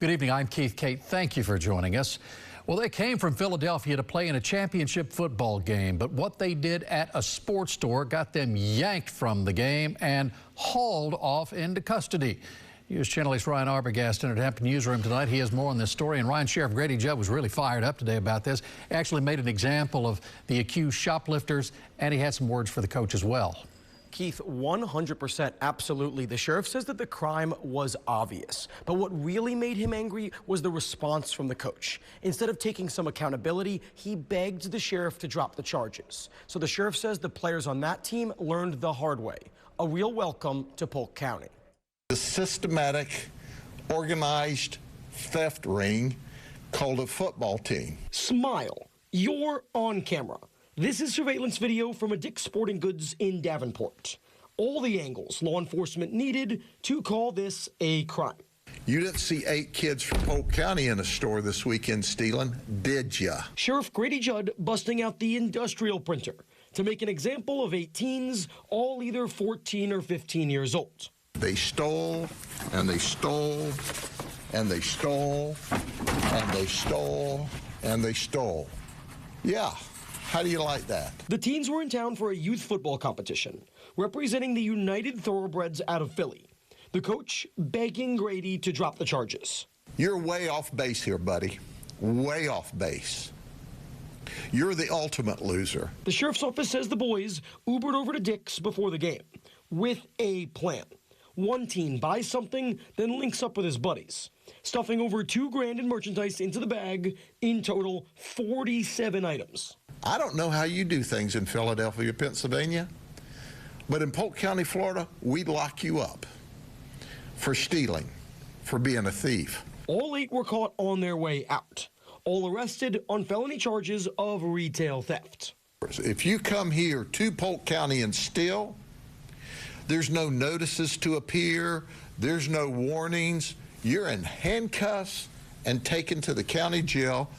Good evening, I'm Keith Kate. Thank you for joining us. Well, they came from Philadelphia to play in a championship football game, but what they did at a sports store got them yanked from the game and hauled off into custody. News Channel 8's Ryan Arbogast in our Tampa newsroom tonight. He has more on this story, and Ryan, Sheriff Grady Judd was really fired up today about this. Actually made an example of the accused shoplifters, and he had some words for the coach as well. Keith, 100% absolutely. The sheriff says that the crime was obvious, but what really made him angry was the response from the coach. Instead of taking some accountability, he begged the sheriff to drop the charges. So the sheriff says the players on that team learned the hard way. A real welcome to Polk County. The systematic, organized theft ring called a football team. Smile. You're on camera. This is surveillance video from a Dick's Sporting Goods in Davenport. All the angles law enforcement needed to call this a crime. You didn't see 8 kids from Polk County in a store this weekend stealing, did ya? Sheriff Grady Judd busting out the industrial printer to make an example of 8 teens, all either 14 or 15 years old. They stole, and they stole, and they stole, and they stole, and they stole. Yeah. How do you like that? The teens were in town for a youth football competition, representing the United Thoroughbreds out of Philly. The coach begging Grady to drop the charges. You're way off base here, buddy. Way off base. You're the ultimate loser. The sheriff's office says the boys Ubered over to Dick's before the game with a plan. One teen buys something, then links up with his buddies, stuffing over $2 grand in merchandise into the bag. In total, 47 items. I don't know how you do things in Philadelphia, Pennsylvania, but in Polk County, Florida, we'd lock you up for stealing, for being a thief. All 8 were caught on their way out, all arrested on felony charges of retail theft. If you come here to Polk County and steal, there's no notices to appear, there's no warnings, you're in handcuffs and taken to the county jail.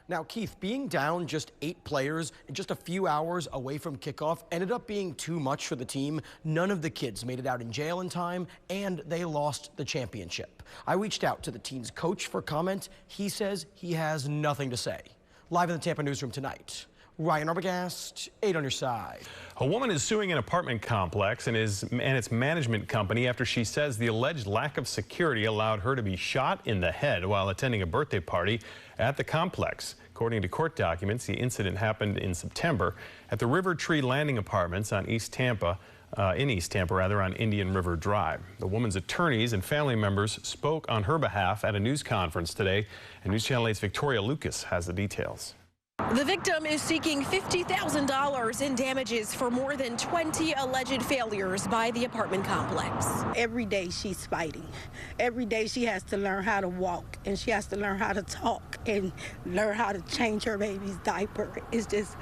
Now, Keith, being down just 8 players and just a few hours away from kickoff ended up being too much for the team. None of the kids made it out in jail in time, and they lost the championship. I reached out to the team's coach for comment. He says he has nothing to say. Live in the Tampa newsroom tonight, Ryan Arbogast, 8 on your side. A woman is suing an apartment complex and its management company after she says the alleged lack of security allowed her to be shot in the head while attending a birthday party at the complex. According to court documents, the incident happened in September at the River Tree Landing Apartments on in East Tampa, on Indian River Drive. The woman's attorneys and family members spoke on her behalf at a news conference today, and News Channel 8's Victoria Lucas has the details. The victim is seeking $50,000 in damages for more than 20 alleged failures by the apartment complex. Every day she's fighting. Every day she has to learn how to walk, and she has to learn how to talk and learn how to change her baby's diaper. It's just...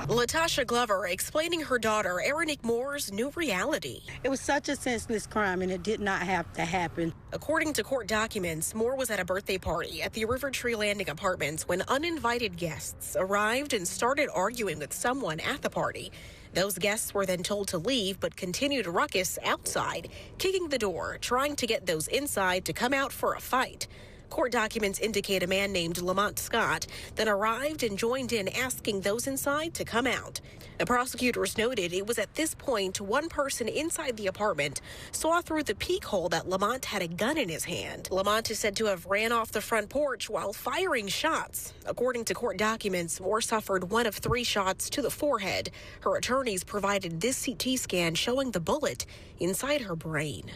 Latasha Glover explaining her daughter Erinique Moore's new reality. It was such a senseless crime, and it did not have to happen. According to court documents, Moore was at a birthday party at the River Tree Landing Apartments when uninvited guests arrived and started arguing with someone at the party. Those guests were then told to leave, but continued a ruckus outside, kicking the door, trying to get those inside to come out for a fight. Court documents indicate a man named Lamont Scott then arrived and joined in asking those inside to come out. The prosecutors noted it was at this point one person inside the apartment saw through the peek hole that Lamont had a gun in his hand. Lamont is said to have ran off the front porch while firing shots. According to court documents, Moore suffered 1 of 3 shots to the forehead. Her attorneys provided this CT scan showing the bullet inside her brain.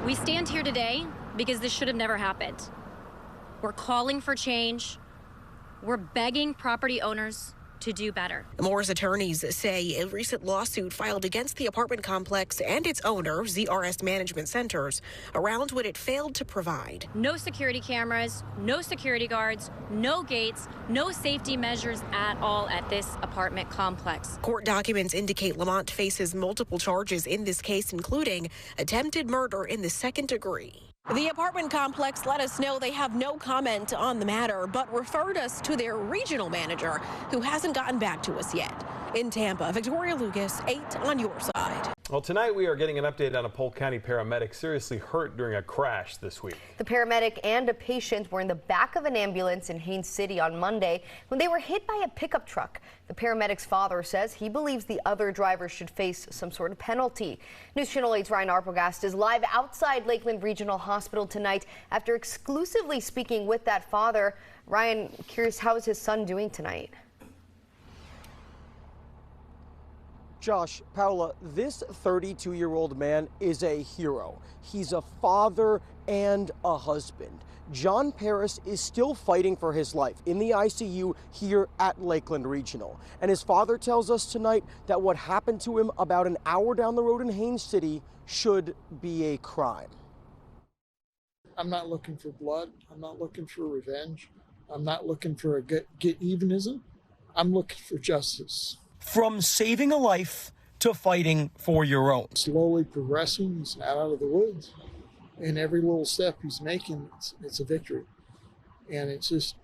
We stand here today because this should have never happened. We're calling for change. We're begging property owners to do better. Moore's attorneys say a recent lawsuit filed against the apartment complex and its owner, ZRS Management Centers, around what it failed to provide. No security cameras, no security guards, no gates, no safety measures at all at this apartment complex. Court documents indicate Lamont faces multiple charges in this case, including attempted murder in the 2nd degree. The apartment complex let us know they have no comment on the matter, but referred us to their regional manager, who hasn't gotten back to us yet. In Tampa, Victoria Lucas, 8 on your side. Well, tonight we are getting an update on a Polk County paramedic seriously hurt during a crash this week. The paramedic and a patient were in the back of an ambulance in Haines City on Monday when they were hit by a pickup truck. The paramedic's father says he believes the other driver should face some sort of penalty. News Channel 8's Ryan Arbogast is live outside Lakeland Regional Hospital tonight after exclusively speaking with that father. Ryan, curious, how is his son doing tonight? Josh, Paula, this 32-year-old man is a hero. He's a father and a husband. John Paris is still fighting for his life in the ICU here at Lakeland Regional. And his father tells us tonight that what happened to him about an hour down the road in Haines City should be a crime. I'm not looking for blood. I'm not looking for revenge. I'm not looking for a get evenism. I'm looking for justice. From saving a life to fighting for your own. Slowly progressing, he's not out of the woods. And every little step he's making, it's a victory. And it's just,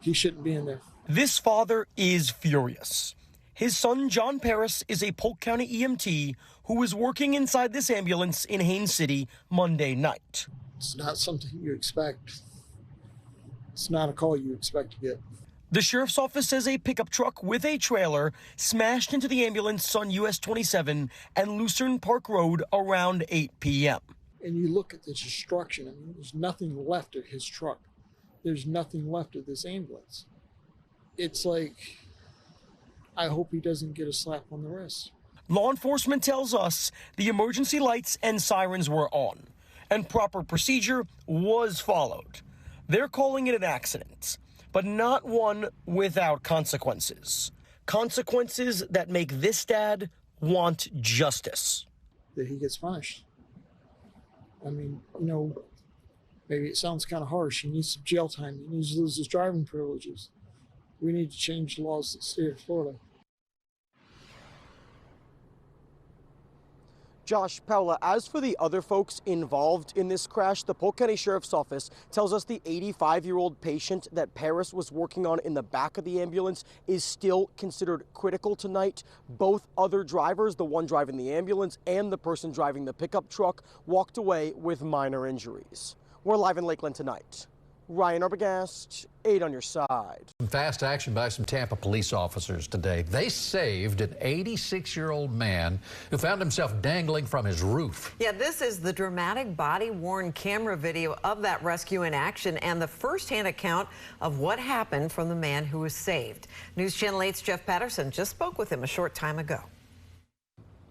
he shouldn't be in there. This father is furious. His son, John Paris, is a Polk County EMT who was working inside this ambulance in Haines City Monday night. It's not something you expect. It's not a call you expect to get. The sheriff's office says a pickup truck with a trailer smashed into the ambulance on US 27 and Lucerne Park Road around 8 p.m. And you look at the destruction. I mean, there's nothing left of his truck. There's nothing left of this ambulance. It's like, I hope he doesn't get a slap on the wrist. Law enforcement tells us the emergency lights and sirens were on, and proper procedure was followed. They're calling it an accident, but not one without consequences. Consequences that make this dad want justice. That he gets punished. I mean, you know, maybe it sounds kind of harsh. He needs some jail time. He needs to lose his driving privileges. We need to change the laws in the state of Florida. Josh, Paula, as for the other folks involved in this crash, the Polk County Sheriff's Office tells us the 85-year-old patient that Paris was working on in the back of the ambulance is still considered critical tonight. Both other drivers, the one driving the ambulance and the person driving the pickup truck, walked away with minor injuries. We're live in Lakeland tonight. Ryan Arbogast, 8 on your side. Fast action by some Tampa police officers today. They saved an 86-year-old man who found himself dangling from his roof. Yeah, this is the dramatic body-worn camera video of that rescue in action and the first-hand account of what happened from the man who was saved. News Channel 8's Jeff Patterson just spoke with him a short time ago.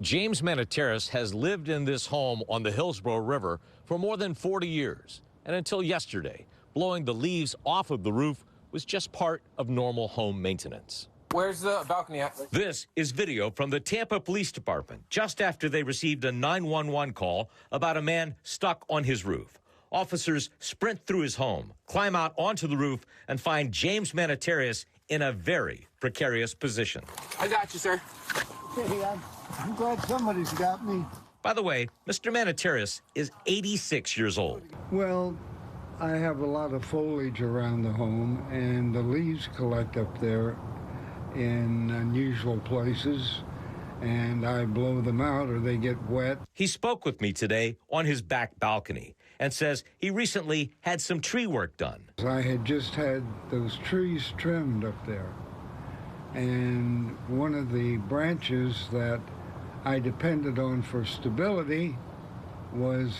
James Maniteris has lived in this home on the Hillsborough River for more than 40 years. And until yesterday, blowing the leaves off of the roof was just part of normal home maintenance. Where's the balcony at? This is video from the Tampa Police Department just after they received a 911 call about a man stuck on his roof. Officers sprint through his home, climb out onto the roof, and find James Maniteris in a very precarious position. I got you, sir. I'm glad somebody's got me. By the way, Mr. Maniteris is 86 years old. Well, I have a lot of foliage around the home, and the leaves collect up there in unusual places, and I blow them out or they get wet. He spoke with me today on his back balcony and says he recently had some tree work done. I had just had those trees trimmed up there, and one of the branches that I depended on for stability was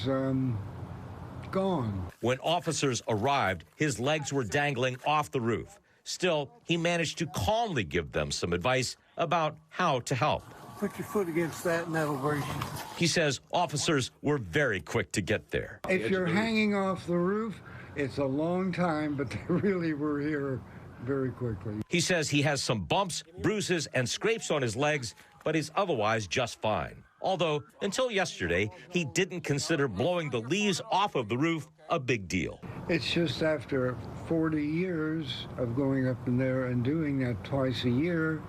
gone. When officers arrived, his legs were dangling off the roof. Still, he managed to calmly give them some advice about how to help. Put your foot against that and that'll brace you. He says officers were very quick to get there. If you're hanging off the roof, it's a long time, but they really were here very quickly. He says he has some bumps, bruises, and scrapes on his legs, but is otherwise just fine. Although, until yesterday, he didn't consider blowing the leaves off of the roof a big deal. It's just after 40 years of going up in there and doing that twice a year,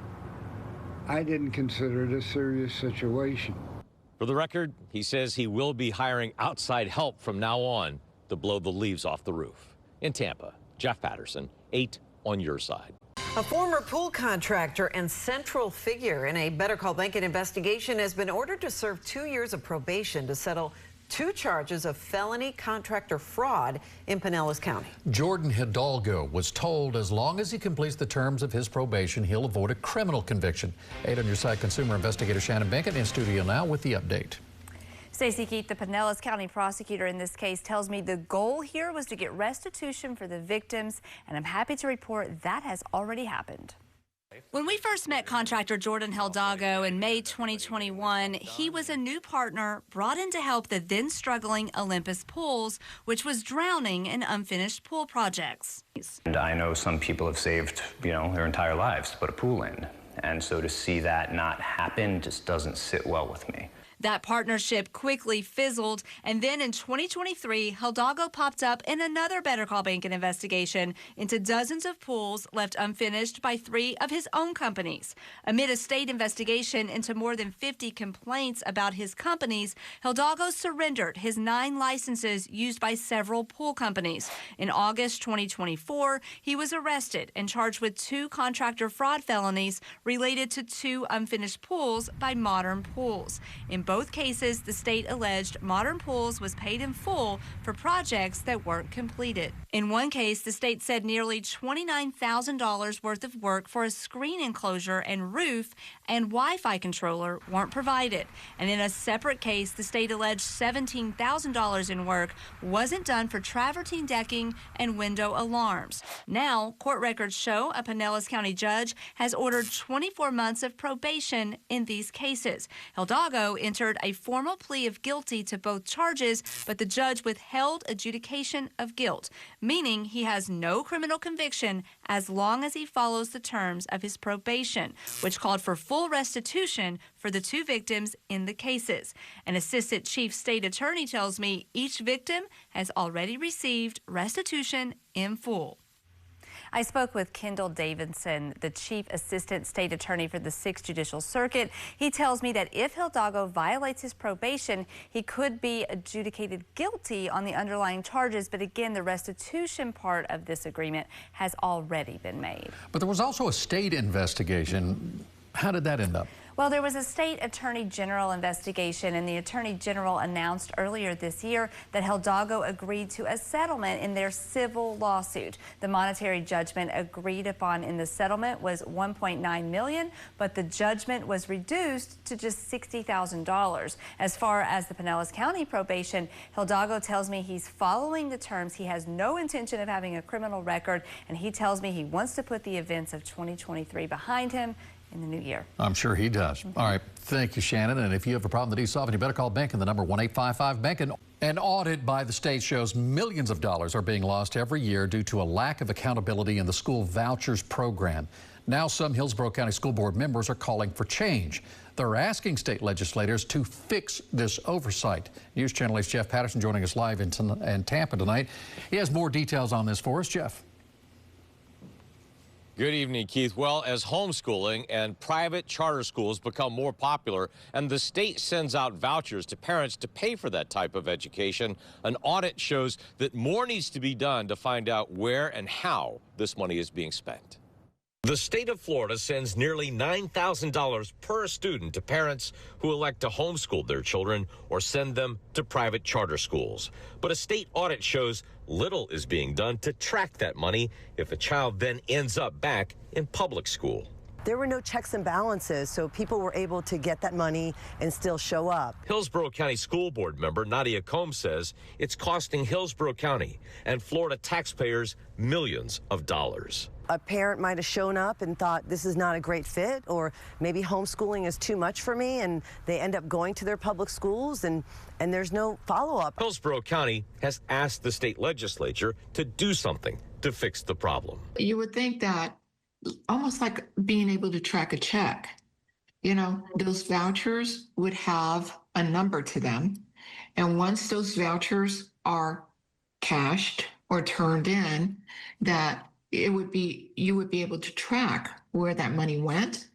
I didn't consider it a serious situation. For the record, he says he will be hiring outside help from now on to blow the leaves off the roof. In Tampa, Jeff Patterson, 8 on your side. A former pool contractor and central figure in a Better Call Bacon investigation has been ordered to serve 2 years of probation to settle 2 charges of felony contractor fraud in Pinellas County. Jordan Hidalgo was told as long as he completes the terms of his probation, he'll avoid a criminal conviction. 8 on your side, consumer investigator Shannon Behnken in studio now with the update. Stacey Keith, the Pinellas County prosecutor in this case, tells me the goal here was to get restitution for the victims, and I'm happy to report that has already happened. When we first met contractor Jordan Hidalgo in May 2021, he was a new partner brought in to help the then struggling Olympus Pools, which was drowning in unfinished pool projects. And I know some people have saved, their entire lives to put a pool in. And so to see that not happen just doesn't sit well with me. That partnership quickly fizzled, and then in 2023, Hidalgo popped up in another Better Call Bacon investigation into dozens of pools left unfinished by 3 of his own companies. Amid a state investigation into more than 50 complaints about his companies, Hidalgo surrendered his 9 licenses used by several pool companies. In August 2024, he was arrested and charged with 2 contractor fraud felonies related to 2 unfinished pools by Modern Pools. In both cases, the state alleged Modern Pools was paid in full for projects that weren't completed. In one case, the state said nearly $29,000 worth of work for a screen enclosure and roof and Wi-Fi controller weren't provided. And in a separate case, the state alleged $17,000 in work wasn't done for travertine decking and window alarms. Now, court records show a Pinellas County judge has ordered 24 months of probation in these cases. Hidalgo entered a formal plea of guilty to both charges, but the judge withheld adjudication of guilt, meaning he has no criminal conviction as long as he follows the terms of his probation, which called for full restitution for the 2 victims in the cases. An assistant chief state attorney tells me each victim has already received restitution in full. I spoke with Kendall Davidson, the Chief Assistant State Attorney for the 6th Judicial Circuit. He tells me that if Hidalgo violates his probation, he could be adjudicated guilty on the underlying charges. But again, the restitution part of this agreement has already been made. But there was also a state investigation. How did that end up? Well, there was a state attorney general investigation, and the attorney general announced earlier this year that Hidalgo agreed to a settlement in their civil lawsuit. The monetary judgment agreed upon in the settlement was $1.9 million, but the judgment was reduced to just $60,000. As far as the Pinellas County probation, Hidalgo tells me he's following the terms. He has no intention of having a criminal record, and he tells me he wants to put the events of 2023 behind him in the new year. I'm sure he does. All right. Thank you, Shannon. And if you have a problem that he's solving, you better call Behnken, the number 1-855-BEHNKEN. An audit by the state shows millions of dollars are being lost every year due to a lack of accountability in the school vouchers program. Now some Hillsborough County School Board members are calling for change. They're asking state legislators to fix this oversight. News Channel 8's Jeff Patterson joining us live in Tampa tonight. He has more details on this for us. Jeff. Good evening, Keith. Well, as homeschooling and private charter schools become more popular and the state sends out vouchers to parents to pay for that type of education, an audit shows that more needs to be done to find out where and how this money is being spent. The state of Florida sends nearly $9,000 per student to parents who elect to homeschool their children or send them to private charter schools. But a state audit shows little is being done to track that money if a child then ends up back in public school. There were no checks and balances, so people were able to get that money and still show up. Hillsborough County School Board member Nadia Combs says it's costing Hillsborough County and Florida taxpayers millions of dollars. A parent might have shown up and thought this is not a great fit, or maybe homeschooling is too much for me, and they end up going to their public schools and there's no follow-up. Hillsborough County has asked the state legislature to do something to fix the problem. You would think that almost like being able to track a check, those vouchers would have a number to them. And once those vouchers are cashed or turned in, that you would be able to track where that money went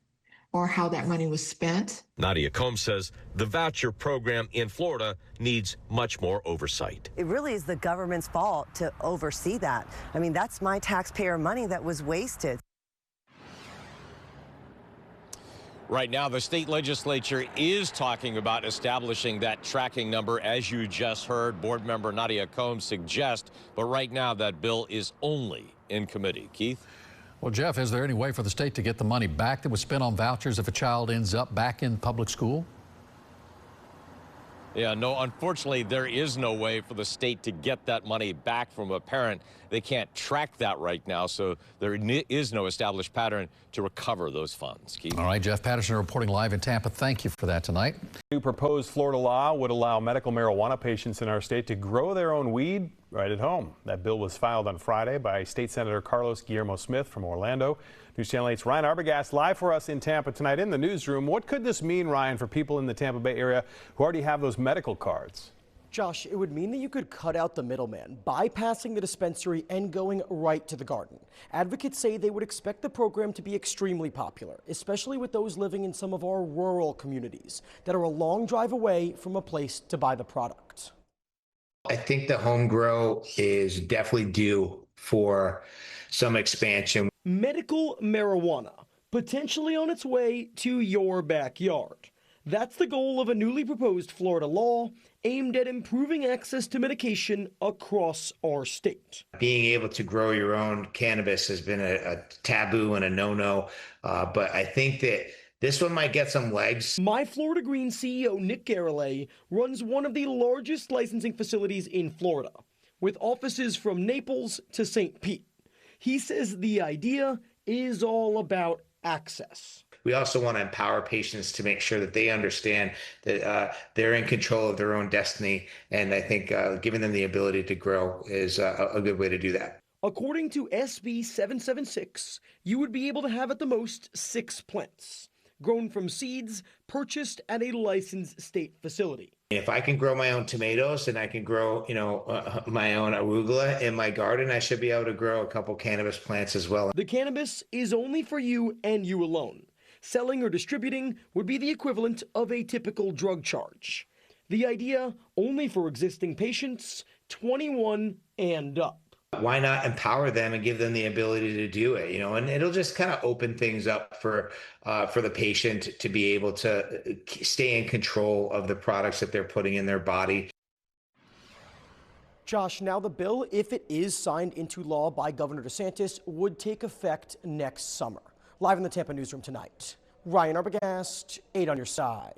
or how that money was spent. Nadia Combs says the voucher program in Florida needs much more oversight. It really is the government's fault to oversee that. I mean, that's my taxpayer money that was wasted. Right now, the state legislature is talking about establishing that tracking number, as you just heard board member Nadia Combs suggest. But right now, that bill is only in committee. Keith? Well, Jeff, is there any way for the state to get the money back that was spent on vouchers if a child ends up back in public school? Yeah, no, unfortunately, there is no way for the state to get that money back from a parent. They can't track that right now, so there is no established pattern to recover those funds. Keith? All right, Jeff Patterson reporting live in Tampa. Thank you for that tonight. New proposed Florida law would allow medical marijuana patients in our state to grow their own weed right at home. That bill was filed on Friday by State Senator Carlos Guillermo Smith from Orlando. News Channel 8's Ryan Arbogast live for us in Tampa tonight in the newsroom. What could this mean, Ryan, for people in the Tampa Bay area who already have those medical cards? Josh, it would mean that you could cut out the middleman, bypassing the dispensary and going right to the garden. Advocates say they would expect the program to be extremely popular, especially with those living in some of our rural communities that are a long drive away from a place to buy the product. I think the home grow is definitely due for some expansion. Medical marijuana, potentially on its way to your backyard. That's the goal of a newly proposed Florida law aimed at improving access to medication across our state. Being able to grow your own cannabis has been a taboo and a no-no, but I think that this one might get some legs. My Florida Green CEO Nick Garrelay runs one of the largest licensing facilities in Florida, with offices from Naples to St. Pete. He says the idea is all about access. We also want to empower patients to make sure that they understand that they're in control of their own destiny. And I think giving them the ability to grow is a good way to do that. According to SB 776, you would be able to have at the most 6 plants, grown from seeds purchased at a licensed state facility. If I can grow my own tomatoes and I can grow, my own arugula in my garden, I should be able to grow a couple cannabis plants as well. The cannabis is only for you and you alone. Selling or distributing would be the equivalent of a typical drug charge. The idea only for existing patients 21 and up. Why not empower them and give them the ability to do it, and it'll just kind of open things up for the patient to be able to stay in control of the products that they're putting in their body. Josh, now the bill, if it is signed into law by Governor DeSantis, would take effect next summer. Live in the Tampa newsroom tonight, Ryan Arbogast, 8 on your side.